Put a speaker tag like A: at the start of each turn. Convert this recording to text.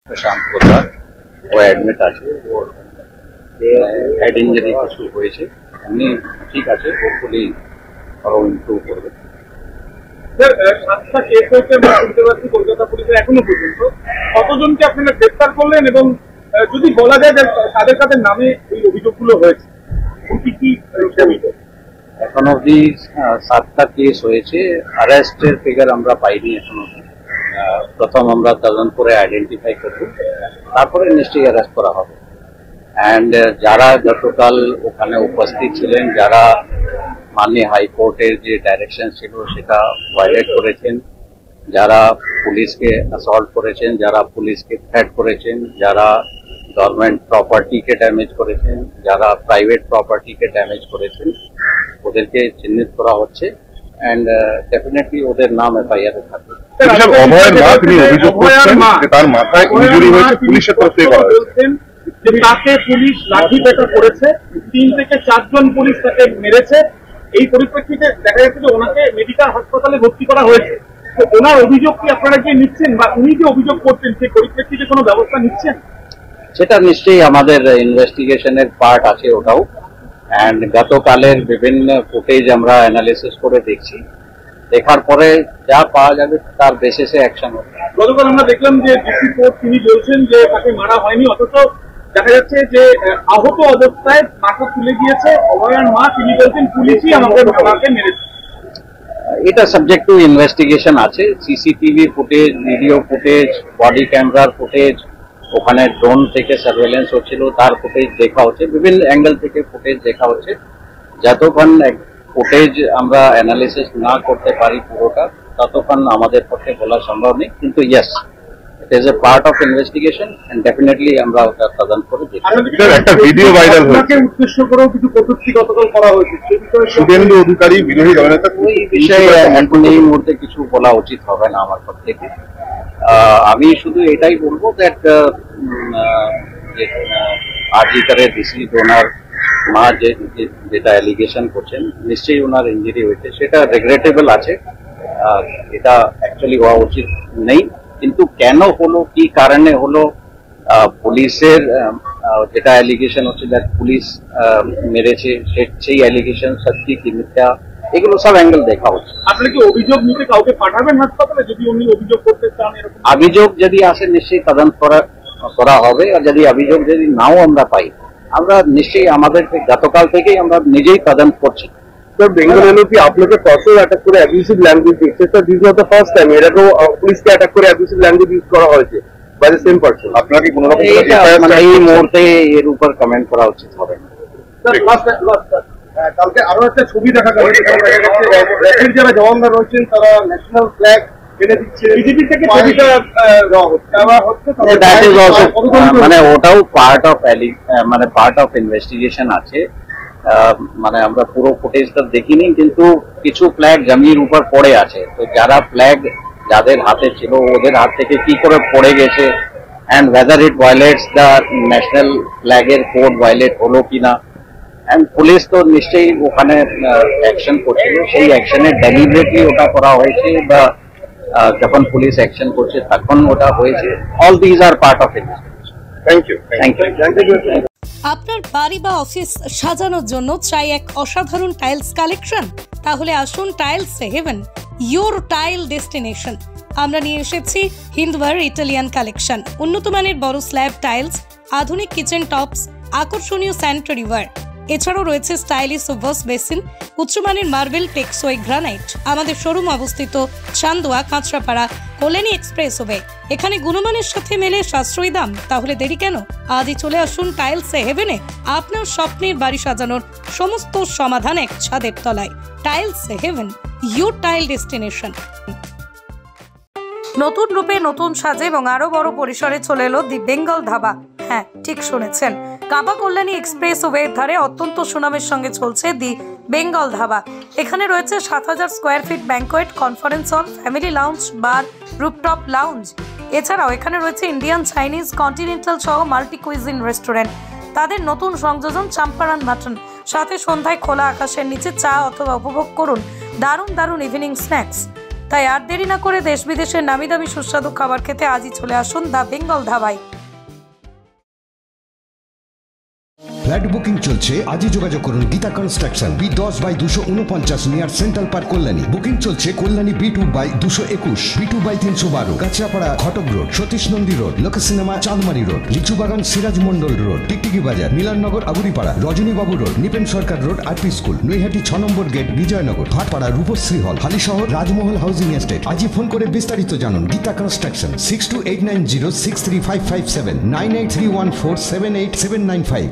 A: প্রশান্ত পোদ্দার ও admit আছে, ওর head injury কিছু হয়েছে, এমনি ঠিক আছে, হোপফুলি আরো ইমপ্রুভ করবে।
B: সাতটা কেস হয়েছে শুনতে পাচ্ছি কলকাতা পুলিশের, এখনো পর্যন্ত কতজনকে আপনারা গ্রেফতার করলেন এবং যদি বলা যায় যে তাদের কাদের নামে এই অভিযোগগুলো হয়েছে কি কি?
A: এখন অব্দি 7টা কেস হয়েছে, অ্যারেস্টের ফিগার আমরা পাইনি এখন অব্দি। প্রথম আমরা তদন্ত করে আইডেন্টিফাই করব, তারপরে নিশ্চয়ই অ্যারেস্ট করা হবে। অ্যান্ড যারা গতকাল ওখানে উপস্থিত ছিলেন, যারা মাননীয় হাইকোর্টের যে ডাইরেকশন ছিল সেটা ভায়োলেট করেছেন, যারা পুলিশকে অ্যাসল্ট করেছেন, যারা পুলিশকে থ্রেট করেছেন, যারা গভর্নমেন্ট প্রপার্টিকে ড্যামেজ করেছেন, যারা প্রাইভেট প্রপার্টিকে ড্যামেজ করেছেন, ওদেরকে চিহ্নিত করা হচ্ছে অ্যান্ড ডেফিনেটলি ওদের নাম এফআইআর এ থাকবে।
C: অভয়ের মা তিনি অভিযোগ করছেন যে তার মাথায় ইনজুরি হয়েছে, পুলিশের তরফ থেকে বলা হয়েছে
B: যে তাকে পুলিশ লাঠি পেটা করেছে, 3 থেকে 4 জন পুলিশ তাকে মেরেছে। এই পরিপ্রেক্ষিতে দেখা যাচ্ছে যে ওনাকে মেডিকেল হাসপাতালে ভর্তি করা হয়েছে। তো ওনার অভিযোগ কি আপনারা কি নিচ্ছেন, বা উনি যে অভিযোগ করছেন সেই পরিপ্রেক্ষিতে কোনো ব্যবস্থা নিচ্ছেন?
A: সেটা নিশ্চয়ই আমাদের ইনভেস্টিগেশনের পার্ট আছে ওটাও। অ্যান্ড গতকালের বিভিন্ন ফুটেজ আমরা অ্যানালিসিস করে দেখছি, দেখার পরে যা পাওয়া যাবে তার বেসিসে অ্যাকশন হবে।
B: গতকাল আমরা দেখলাম যে ডিসি কোর্ট তিনি বলছেন যে তাকে মারা হয়নি, অথচ দেখা যাচ্ছে যে আহত অবস্থায় মাথা তুলে গিয়েছে অভয়ার মা, তিনি বলছেন পুলিশই আমাদের মাকে মেরেছে।
A: এটা সাবজেক্ট টু ইনভেস্টিগেশন আছে, CCTV footage, video footage, body ক্যামেরার ফুটেজ, ওখানে ড্রোন থেকে সার্ভেলেন্স হচ্ছিল তার ফুটেজ দেখা হচ্ছে, বিভিন্ন অ্যাঙ্গেল থেকে ফুটেজ দেখা হচ্ছে। যতক্ষণ ফুটেজ আমরা অ্যানালিসিস না করতে পারি পুরোটা, ততক্ষণ আমাদের পক্ষে বলা সম্ভব নেই। কিন্তু yes, it is a part of investigation and definitely আমরা ওটা তদন্ত করে দেখব।
C: একটা ভিডিও ভাইরাল হয়েছে,
B: উদ্দেশ্য করেও কিছু কটূক্তি গতকাল করা হয়েছে,
C: শুভেন্দু অধিকারী বিরোধী দলনেতা,
A: ওই বিষয়ে এখন এই মুহূর্তে কিছু বলা উচিত হবে না আমার পক্ষ থেকে। আমি শুধু এটাই বলবো দ্যাট আজিকারে ডিসি ওনার মা যেটা অ্যালিগেশন করছেন, নিশ্চয়ই ওনার ইঞ্জুরি হয়েছে, সেটা রেগ্রেটেবল আছে, এটা অ্যাকচুয়ালি হওয়া উচিত নেই। কিন্তু কেন হলো, কি কারণে হলো, পুলিশের যেটা অ্যালিগেশন হচ্ছে দ্যাট পুলিশ মেরেছে, সেই অ্যালিগেশন সত্যি কি মিথ্যা, এগুলো সব অ্যাঙ্গেল দেখা হচ্ছে।
B: আপনি কি অভিযোগ নিতে কাউকে পাঠাবেন হাসপাতালে যদি উনি অভিযোগ করতে চান?
A: অভিযোগ যদি আসে নিশ্চয়ই তদন্ত করা হবে, আর যদি অভিযোগ যদি নাও আমরা পাই, আমরা নিশ্চয়ই আমাদের গতকাল থেকেই আমরা নিজেই তদন্ত করছি।
D: Sir, Bengal LOP আপনাকে personal attack করে abusive language দিচ্ছে। Sir, this is not the first time. এরকম পুলিশকে অ্যাটাক করে abusive language ইউজ করা হয়েছে by the same person.
C: আপনাকে কোনো রকম
A: এই মুহূর্তে এর উপর কমেন্ট করা উচিত হবে না।
B: কালকে আরো একটা ছবি দেখা গেল, র্যাফের যারা জওয়ানরা রয়েছেন তারা ন্যাশনাল ফ্ল্যাগ এনে দিচ্ছে, বিজেপি থেকে ছবিটা
A: মানে ওটাও পার্ট অফ ইনভেস্টিগেশন আছে। মানে আমরা পুরো ফুটেজটা দেখিনি, কিন্তু কিছু ফ্ল্যাগ জমির উপর পড়ে আছে, তো যারা ফ্ল্যাগ যাদের হাতে ছিল ওদের হাত থেকে কি করে পড়ে গেছে, and whether it violates the national ফ্ল্যাগের কোড ভায়োলেট হলো কিনা, অ্যান্ড পুলিশ তো নিশ্চয়ই ওখানে অ্যাকশন করছিল, সেই অ্যাকশনে ডেলিবারেটলি ওটা করা হয়েছে, বা যখন পুলিশ অ্যাকশন করছে তখন ওটা হয়েছে। All these are part of investigation.
C: Thank you.
E: আপনার বাড়ি বা অফিস সাজানোর জন্য চাই এক অসাধারণ টাইলস কালেকশন? তাহলে আসুন tiles heaven, your tile destination. আমরা নিয়ে এসেছি হিন্দওয়ার ইটালিয়ান কালেকশন, উন্নত মানের বড় স্ল্যাব টাইলস, আধুনিক কিচেন টপস, আকর্ষণীয় স্যানিটারি ওয়্যার। এছাড়াও রয়েছে স্টাইলিশ ওয়াশ বেসিন, উচ্চমানের মার্বেল, টেকসই গ্রানাইট। আমাদের শোরুম অবস্থিত চান্দোয়া, কাঁচরাপাড়া, কল্যাণী এক্সপ্রেসওয়ে। এখানে গুণমানের সাথে মেলে সাশ্রয়ী দাম, তাহলে দেরি কেন? আজই চলে আসুন টাইলস হেভেনে। আপনার স্বপ্নের বাড়ি সাজানোর সমস্ত সমাধান এক ছাদের তলায়। Tiles heaven, your tile destination. নতুন রূপে, নতুন সাজে এবং আরো বড় পরিসরে চলে এলো দি বেঙ্গল ধাবা। হ্যাঁ, ঠিক শুনেছেন, কাবা কল্যাণী এক্সপ্রেসওয়ের ধারে অত্যন্ত সুনামের সঙ্গে চলছে দি বেঙ্গল ধাবা। এখানে রয়েছে 7000 square feet banquet, conference hall, family lounge, bar, rooftop lounge. এছাড়াও এখানে রয়েছে ইন্ডিয়ান, চাইনিজ, কন্টিনেন্টাল সহ মাল্টি কুইজিন রেস্টুরেন্ট। তাদের নতুন সংযোজন চাম্পারান মাটন, সাথে সন্ধ্যায় খোলা আকাশের নিচে চা অথবা উপভোগ করুন দারুণ দারুণ ইভিনিং স্ন্যাক্স। তাই আর দেরি না করে দেশ বিদেশের নামি দামি সুস্বাদু খাবার খেতে আজই চলে আসুন দ্য বেঙ্গল ধাবায়।
F: ফ্ল্যাট বুকিং চলছে, আজই যোগাযোগ করুন Gita construction, B10/249 near central park, Kalyani. Booking চলছে কল্যাণী B2/221, B2/312, কাঁচরাপাড়া ঘটক রোড, সতীশ নন্দী রোড, লোক সিনেমা চাঁদমারি রোড, লিচুবাগান সিরাজ মন্ডল রোড, টিকটিকি বাজার, মিলননগর আগুরিপাড়া, রজনীবাবু রোড, নিপেন সরকার রোড, আরপি স্কুল, নৈহাটি 6 নম্বর গেট, বিজয়নগর, ভাটপাড়া, রূপশ্রী হল, হালিশহর, রাজমহল হাউজিং এস্টেট। আজই ফোন করে বিস্তারিত জানুন। গীতা কনস্ট্রাকশন 6289063557, 9831478795।